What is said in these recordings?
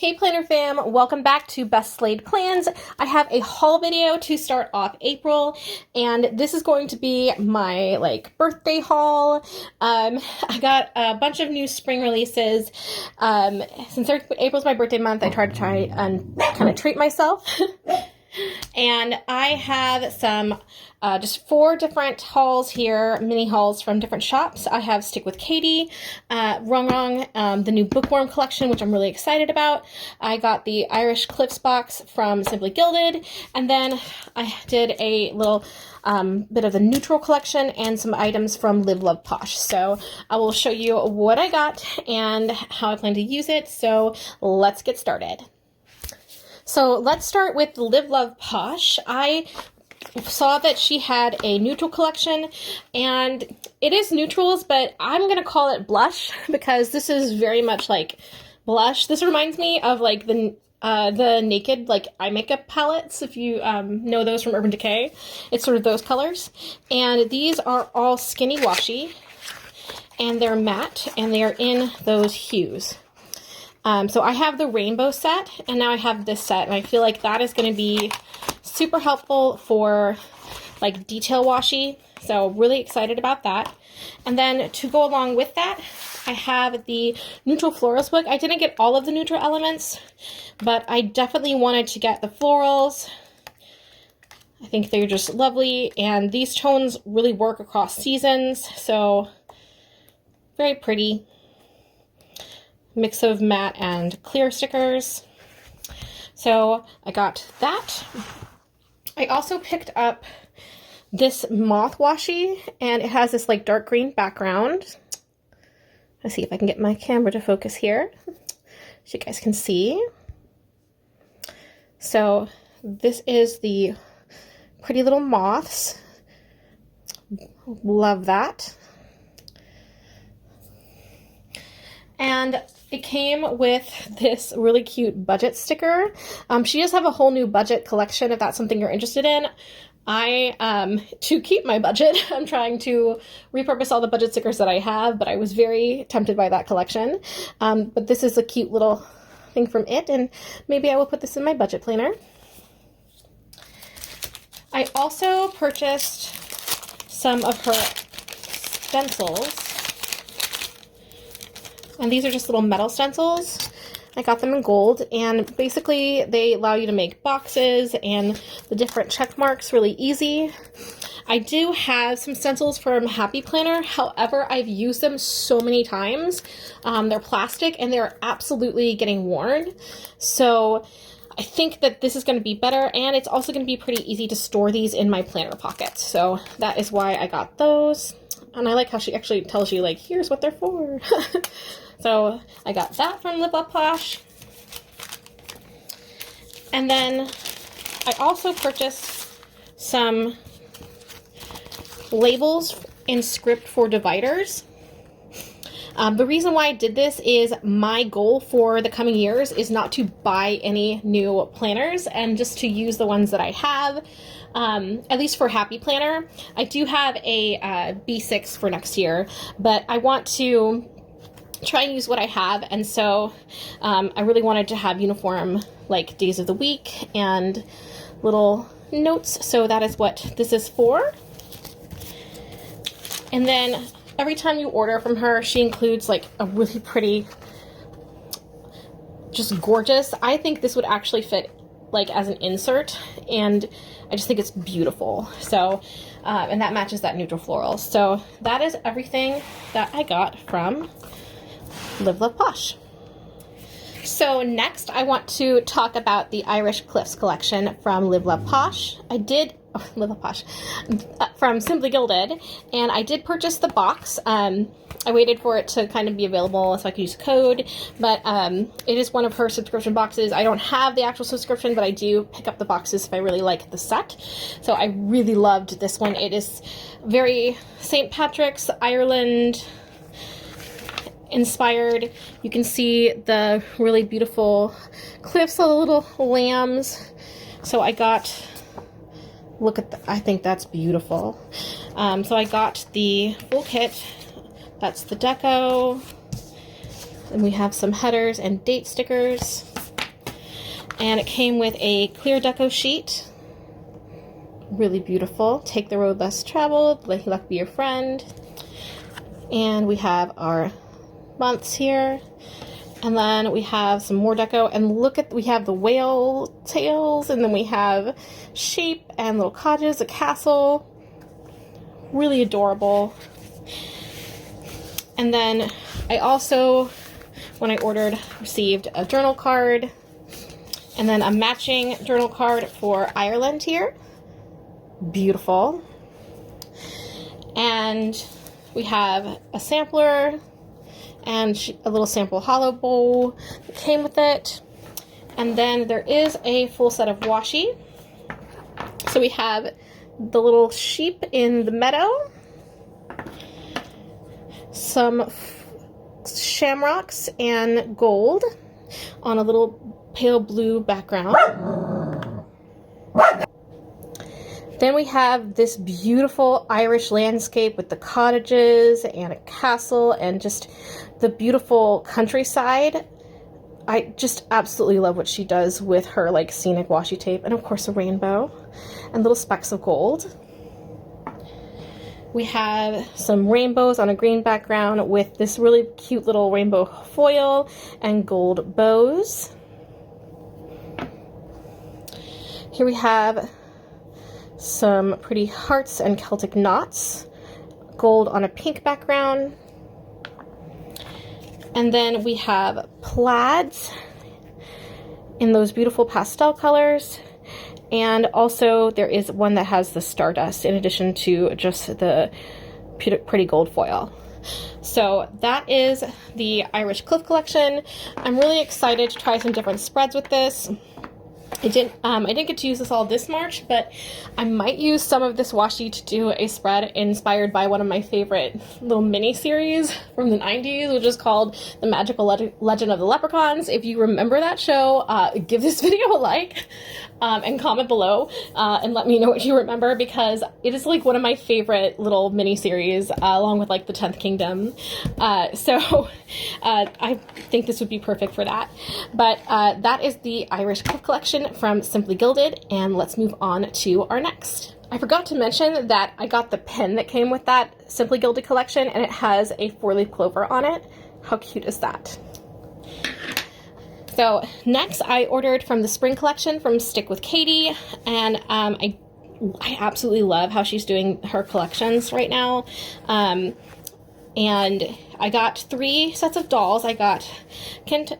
Hey Planner fam, welcome back to Best Laid Plans. I have a haul video to start off April, and this is going to be my birthday haul. I got a bunch of new spring releases. Since April's my birthday month, I tried to and kind of treat myself. And I have some just 4 different hauls here, mini hauls from different shops. I have StickWithCatie, RongRong, the new Bookworm collection, which I'm really excited about. I got the Irish Cliffs box from Simply Gilded, and then I did a little bit of the neutral collection and some items from Live Love Posh. So I will show you what I got and how I plan to use it. So let's get started. So let's start with Live Love Posh. I saw that she had a neutral collection, and it is neutrals, but I'm gonna call it blush because this is very much like blush. This reminds me of like the Naked eye makeup palettes, if you know those from Urban Decay. It's sort of those colors, and these are all skinny washy, and they're matte, and they are in those hues. So I have the rainbow set, and now I have this set, and I feel like that is going to be super helpful for detail washi. So really excited about that. And then to go along with that, I have the neutral florals book. I didn't get all of the neutral elements, but I definitely wanted to get the florals. I think they're just lovely, and these tones really work across seasons, so very pretty. Mix of matte and clear stickers. So I got that. I also picked up this moth washi, and it has this dark green background. Let's see if I can get my camera to focus here so you guys can see. So this is the pretty little moths. Love that. And it came with this really cute budget sticker. She does have a whole new budget collection if that's something you're interested in. To keep my budget, I'm trying to repurpose all the budget stickers that I have, but I was very tempted by that collection. But this is a cute little thing from it, and maybe I will put this in my budget planner. I also purchased some of her stencils. And these are just little metal stencils. I got them in gold, and basically they allow you to make boxes and the different check marks really easy. I do have some stencils from Happy Planner, however, I've used them so many times. They're plastic and they're absolutely getting worn. So I think that this is going to be better, and it's also going to be pretty easy to store these in my planner pockets. So that is why I got those. And I like how she actually tells you, here's what they're for. So I got that from Live Love Posh. And then I also purchased some labels in script for dividers. The reason why I did this is my goal for the coming years is not to buy any new planners and just to use the ones that I have. At least for Happy Planner. I do have a B6 for next year, but I want to try and use what I have, and so I really wanted to have uniform days of the week and little notes, so that is what this is for. And then every time you order from her, she includes a really pretty, just gorgeous, I think this would actually fit as an insert, and I just think it's beautiful. So and that matches that neutral floral. So that is everything that I got from Live Love Posh. So next I want to talk about the Irish Cliffs collection from Live Love Posh. Live Love Posh from Simply Gilded, and I did purchase the box. I waited for it to kind of be available so I could use code, but it is one of her subscription boxes. I don't have the actual subscription, but I do pick up the boxes if I really like the set. So I really loved this one. It is very St. Patrick's, Ireland inspired. You can see the really beautiful cliffs, all the little lambs. So I got, look at I think that's beautiful. So I got the full kit. That's the deco. And we have some headers and date stickers. And it came with a clear deco sheet. Really beautiful. Take the road less traveled, let luck be your friend. And we have our months here. And then we have some more deco, and look at, we have the whale tails, and then we have sheep and little cottages, a castle. Really adorable. And then I also, when I ordered, received a journal card, and then a matching journal card for Ireland here. Beautiful. And we have a sampler and a little sample hollow bowl that came with it. And then there is a full set of washi. So we have the little sheep in the meadow, some shamrocks and gold on a little pale blue background. Then we have this beautiful Irish landscape with the cottages and a castle and just the beautiful countryside. I just absolutely love what she does with her like scenic washi tape, and of course a rainbow and little specks of gold. We have some rainbows on a green background with this really cute little rainbow foil and gold bows. Here we have some pretty hearts and Celtic knots, gold on a pink background. And then we have plaids in those beautiful pastel colors. And also there is one that has the stardust in addition to just the pretty gold foil. So that is the Irish Cliff collection. I'm really excited to try some different spreads with this. I didn't get to use this all this March, but I might use some of this washi to do a spread inspired by one of my favorite little mini series from the 90s, which is called The Magical Legend of the Leprechauns. If you remember that show, give this video a like and comment below and let me know what you remember, because it is like one of my favorite little mini series along with like the 10th Kingdom. So I think this would be perfect for that. But that is the Irish Cliff collection from Simply Gilded, and let's move on to our next. I forgot to mention that I got the pen that came with that Simply Gilded collection, and it has a 4-leaf clover on it. How cute is that? So next I ordered from the spring collection from StickWithCatie, and I absolutely love how she's doing her collections right now. And I got 3 sets of dolls. I got Kita,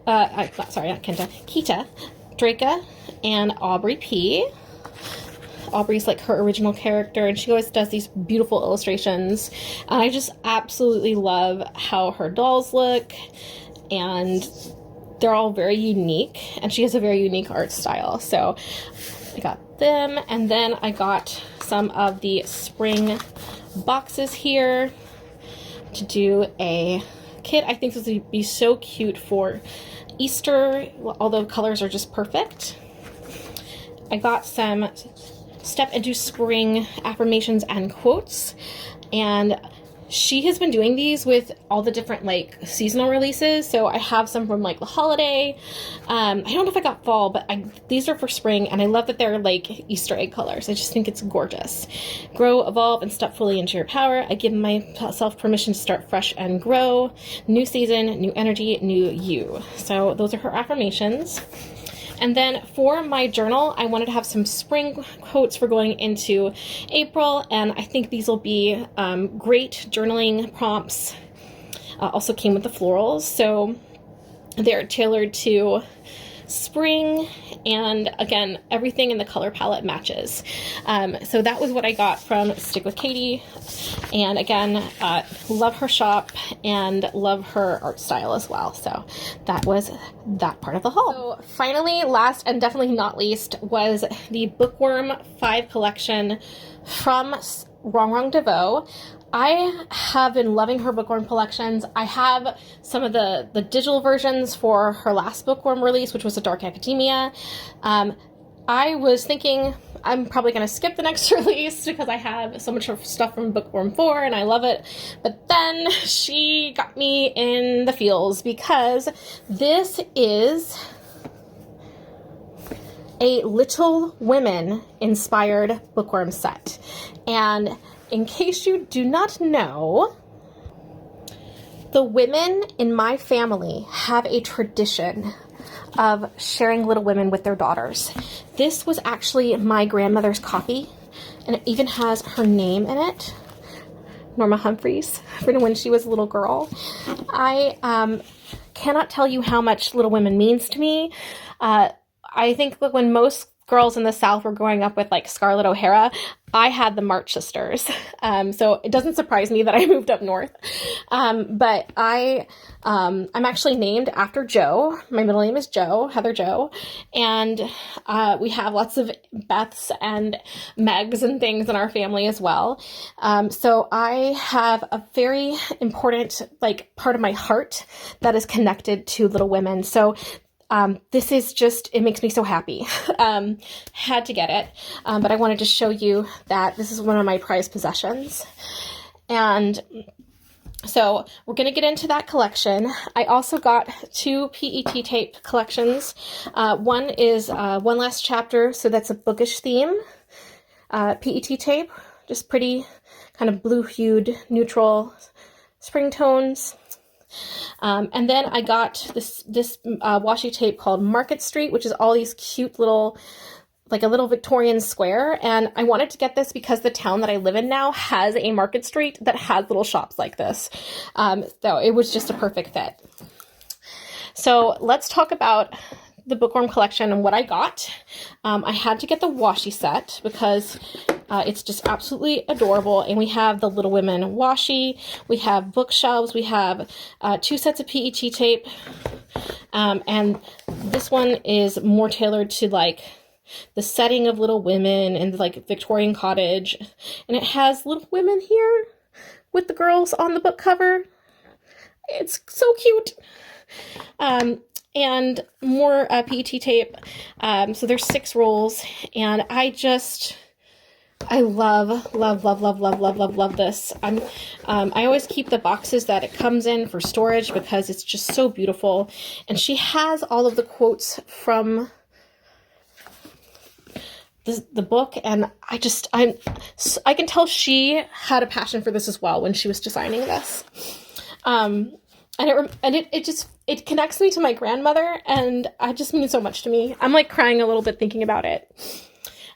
Draca, and Aubrey P. Aubrey's like her original character, and she always does these beautiful illustrations. And I just absolutely love how her dolls look, and they're all very unique, and she has a very unique art style. So I got them, and then I got some of the spring boxes here to do a kit. I think this would be so cute for Easter, although colors are just perfect. I got some Step Into Spring affirmations and quotes, and she has been doing these with all the different like seasonal releases. So I have some from like the holiday. I don't know if I got fall, but these are for spring, and I love that they're like Easter egg colors. I just think it's gorgeous. Grow, evolve, and step fully into your power. I give myself permission to start fresh and grow. New season, new energy, new you. So those are her affirmations. And then for my journal, I wanted to have some spring quotes for going into April, and I think these will be great journaling prompts. Also came with the florals, so they're tailored to spring, and again, everything in the color palette matches. So that was what I got from StickWithCatie, and again, love her shop and love her art style as well. So that was that part of the haul. So finally, last and definitely not least, was the Bookworm 5 collection from RongRong DeVoe. I have been loving her Bookworm collections. I have some of the digital versions for her last Bookworm release, which was A Dark Academia. I was thinking I'm probably going to skip the next release because I have so much stuff from Bookworm 4 and I love it. But then she got me in the feels, because this is a Little Women inspired bookworm set. And in case you do not know, the women in my family have a tradition of sharing Little Women with their daughters. This was actually my grandmother's copy, and it even has her name in it, Norma Humphreys, from when she was a little girl. I cannot tell you how much Little Women means to me. I think that when most girls in the South were growing up with like Scarlett O'Hara, I had the March Sisters. So it doesn't surprise me that I moved up north. But I'm actually named after Jo. My middle name is Jo, Heather Jo. And we have lots of Beths and Megs and things in our family as well. So I have a very important like part of my heart that is connected to Little Women. So this is just, it makes me so happy. Had to get it, but I wanted to show you that this is one of my prized possessions. And so we're going to get into that collection. I also got 2 PET tape collections. One is One Last Chapter, so that's a bookish theme. PET tape, just pretty kind of blue-hued, neutral spring tones. And then I got this washi tape called Market Street, which is all these cute little, like a little Victorian square. And I wanted to get this because the town that I live in now has a Market Street that has little shops like this. So it was just a perfect fit. So let's talk about the Bookworm collection and what I got. I had to get the washi set because it's just absolutely adorable. And we have the Little Women washi, we have bookshelves, we have 2 sets of PET tape, and this one is more tailored to like the setting of Little Women and like Victorian cottage. And it has Little Women here with the girls on the book cover. It's so cute. And more PET tape. So there's 6 rolls, and I love this. I always keep the boxes that it comes in for storage because it's just so beautiful. And she has all of the quotes from the book, and I can tell she had a passion for this as well when she was designing this. And it connects me to my grandmother, and it just means so much to me. I'm like crying a little bit thinking about it.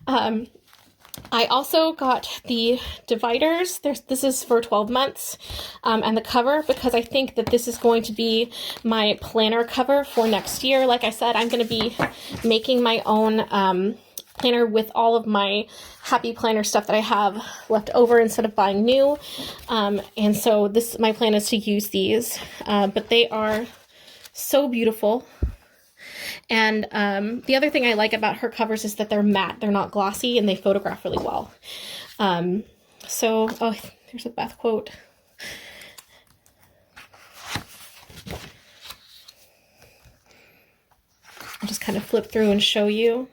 I also got the dividers. This is for 12 months, and the cover, because I think that this is going to be my planner cover for next year. Like I said, I'm going to be making my own planner with all of my happy planner stuff that I have left over instead of buying new. And so my plan is to use these, but they are so beautiful. And the other thing I like about her covers is that they're matte, they're not glossy, and they photograph really well. Oh, there's a Beth quote. I'll just kind of flip through and show you.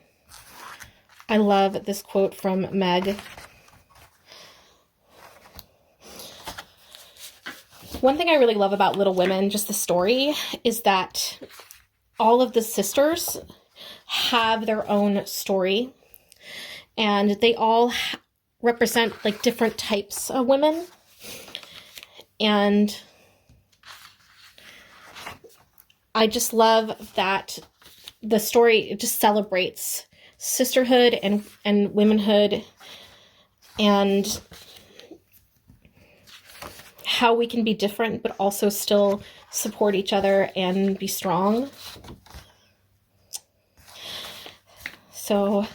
I love this quote from Meg. One thing I really love about Little Women, just the story, is that all of the sisters have their own story, and they all represent like different types of women. And I just love that the story just celebrates sisterhood and womanhood, and how we can be different but also still support each other and be strong. So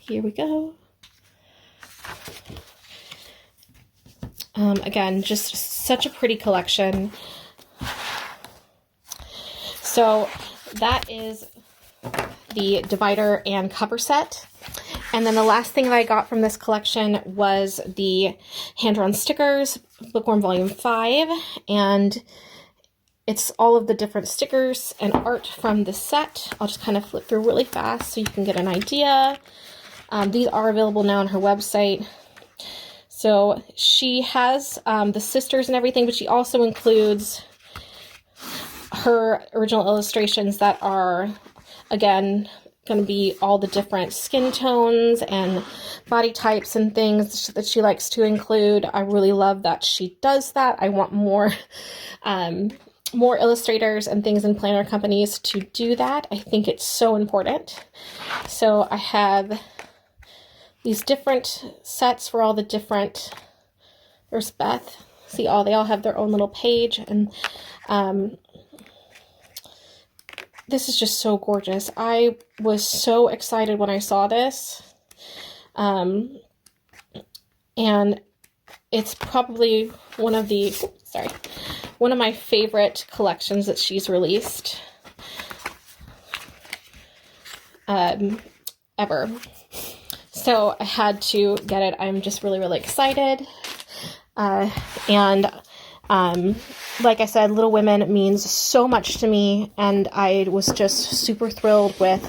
here we go. Again, just such a pretty collection. So that is the divider and cover set. And then the last thing that I got from this collection was the hand-drawn stickers, Bookworm Volume 5, and it's all of the different stickers and art from this set. I'll just kind of flip through really fast so you can get an idea. These are available now on her website. So she has the sisters and everything, but she also includes her original illustrations that are again, going to be all the different skin tones and body types and things that she likes to include. I really love that she does that. I want more more illustrators and things in planner companies to do that. I think it's so important. So I have these different sets for all the different, there's Beth. See, they all have their own little page, and this is just so gorgeous. I was so excited when I saw this. And it's probably one of my favorite collections that she's released ever. So I had to get it. I'm just really, really excited. Like I said, Little Women means so much to me, and I was just super thrilled with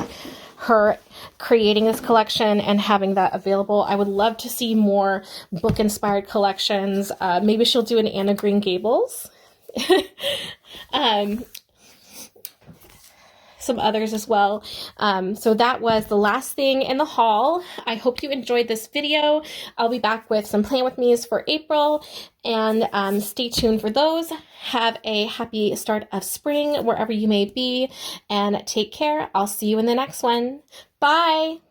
her creating this collection and having that available. I would love to see more book-inspired collections. Maybe she'll do an Anna Green Gables. Some others as well. So that was the last thing in the haul. I hope you enjoyed this video. I'll be back with some Plan With Me's for April, and stay tuned for those. Have a happy start of spring wherever you may be, and take care. I'll see you in the next one. Bye!